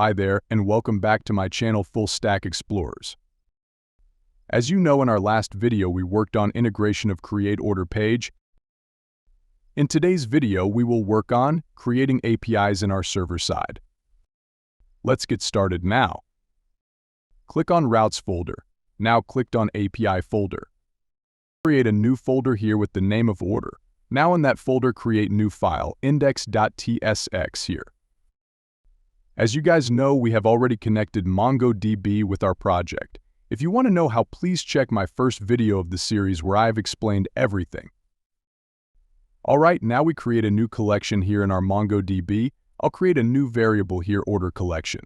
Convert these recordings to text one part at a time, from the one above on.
Hi there, and welcome back to my channel Full Stack Explorers. As you know, in our last video we worked on integration of create order page. In today's video we will work on creating APIs in our server side. Let's get started now. Click on Routes folder. Now click on API folder. Create a new folder here with the name of order. Now in that folder create new file, index.tsx here. As you guys know, we have already connected MongoDB with our project. If you want to know how, please check my first video of the series where I have explained everything. Alright, now we create a new collection here in our MongoDB. I'll create a new variable here, order collection.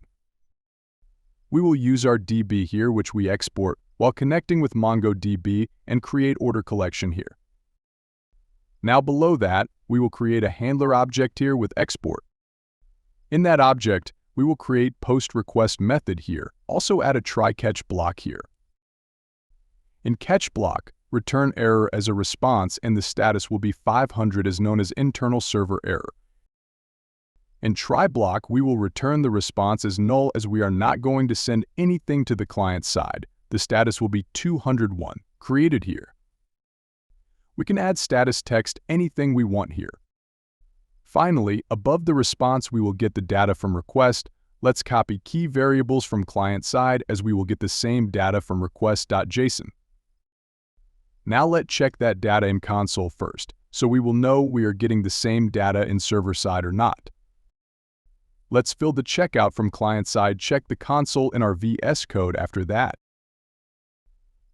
We will use our DB here, which we export while connecting with MongoDB, and create order collection here. Now below that, we will create a handler object here with export. In that object, we will create post request method here. Also add a try catch block here. In catch block, return error as a response, and the status will be 500 as known as internal server error. In try block, we will return the response as null as we are not going to send anything to the client side. The status will be 201, created here. We can add status text anything we want here. Finally, above the response we will get the data from request. Let's copy key variables from client side as we will get the same data from request.json. Now let's check that data in console first, so we will know we are getting the same data in server side or not. Let's fill the checkout from client side, check the console in our VS Code after that.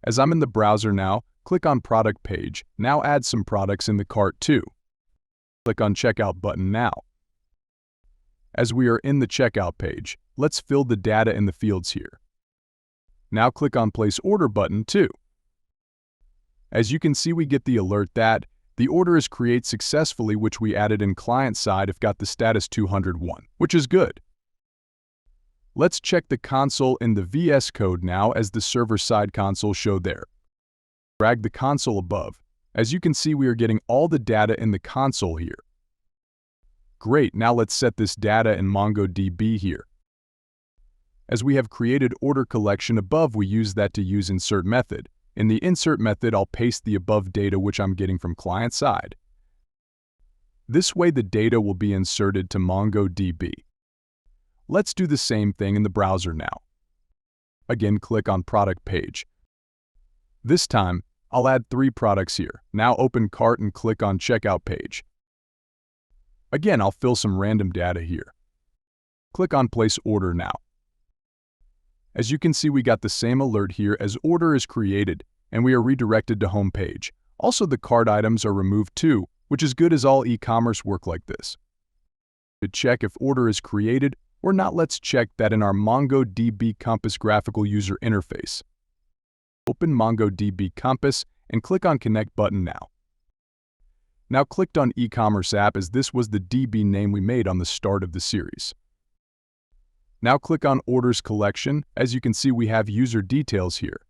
As I'm in the browser now, click on product page. Now add some products in the cart too. Click on checkout button now. As we are in the checkout page, let's fill the data in the fields here. Now click on place order button too. As you can see, we get the alert that the order is created successfully, which we added in client side if got the status 201, which is good. Let's check the console in the VS Code now as the server side console showed there. Drag the console above. As you can see, we are getting all the data in the console here. Great, now let's set this data in MongoDB here. As we have created order collection above, we use that to use insert method. In the insert method, I'll paste the above data which I'm getting from client side. This way the data will be inserted to MongoDB. Let's do the same thing in the browser now. Again, click on product page. This time, I'll add 3 products here. Now open cart and click on checkout page. Again, I'll fill some random data here. Click on place order now. As you can see, we got the same alert here as order is created, and we are redirected to home page. Also, the cart items are removed too, which is good as all e-commerce work like this. To check if order is created or not, let's check that in our MongoDB Compass graphical user interface. Open MongoDB Compass and click on Connect button now. Now click on Ecommerce app as this was the DB name we made on the start of the series. Now click on Orders Collection. As you can see, we have user details here.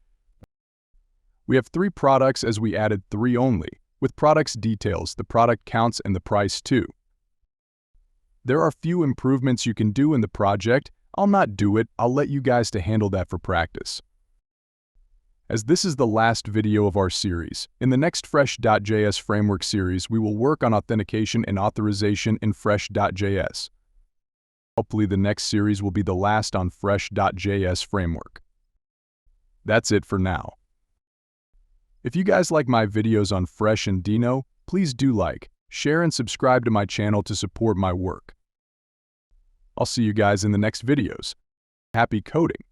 We have 3 products as we added 3 only. With products details, the product counts and the price too. There are few improvements you can do in the project. I'll not do it. I'll let you guys to handle that for practice. As this is the last video of our series, in the next Fresh.js framework series, we will work on authentication and authorization in Fresh.js. Hopefully the next series will be the last on Fresh.js framework. That's it for now. If you guys like my videos on Fresh and Deno, please do like, share and subscribe to my channel to support my work. I'll see you guys in the next videos. Happy coding!